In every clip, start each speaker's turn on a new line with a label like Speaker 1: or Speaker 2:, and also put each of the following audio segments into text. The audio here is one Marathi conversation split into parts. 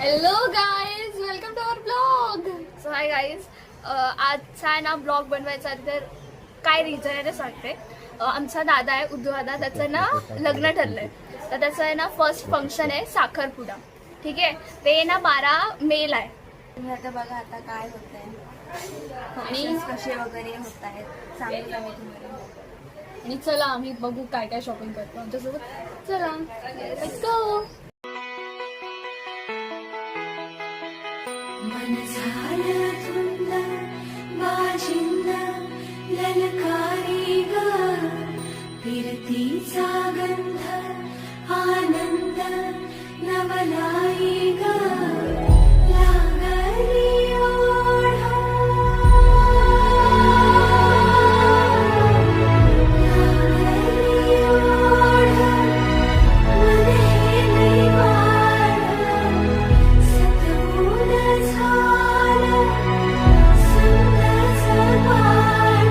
Speaker 1: Hello guys, welcome to our blog. So hi guys, आजचा आहे ना ब्लॉग बनवायचा तर काय रिझन आहे ते सांगते. आमचा दादा आहे उद्धव दादा, त्याचं ना लग्न ठरलंय. तर त्याचं आहे ना फर्स्ट फंक्शन आहे साखरपुडा. ठीक आहे, ते ना 12 मेला आहे.
Speaker 2: तुम्ही आता बघा आता काय होत आहे
Speaker 1: आणि
Speaker 2: कसे वगैरे होत आहेत सांगू का मी तुम्हाला.
Speaker 1: आणि चला आम्ही बघू काय काय शॉपिंग करतो आमच्यासोबत. चला लेट्स गो.
Speaker 2: मन झालं धुंद वाजिंद ललकारी ग फिरतीचा गंध आनंद नवलाई ग लागली ओढ लागली ओढ मने वाढ सतबोध झालं सुंदरचं बाळ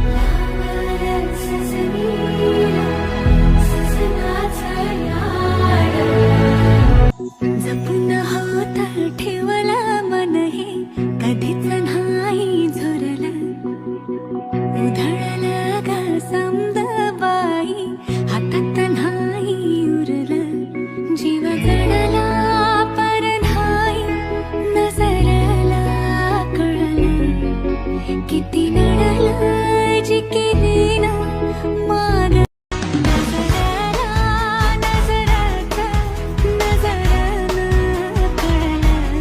Speaker 2: लागलं सजनीला सजनाचं याड जपून होत ठेवलं मन हे कधीच नाही झुरलं उधळलं ग समद बाई हातात नाही उरलं जीव जडला पर नाही नजरला कळलं किती नडलं जी केली ना माग नजरला नजरात नजरानं कळलं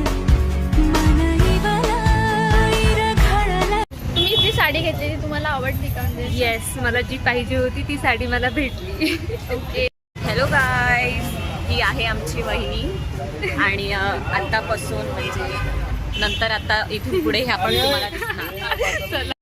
Speaker 2: मन इर घडलं.
Speaker 1: तुम्ही जी साडी घेतलेली तुम्हाला आवडली का? म्हणजे
Speaker 3: येस, मला जी पाहिजे होती ती साडी मला भेटली.
Speaker 1: ओके.
Speaker 3: हॅलो गाईज, ही आहे आमची वहिनी आणि आत्तापासून म्हणजे नंतर आता इथून पुढे हे आपण तुम्हाला दिसणार. चला.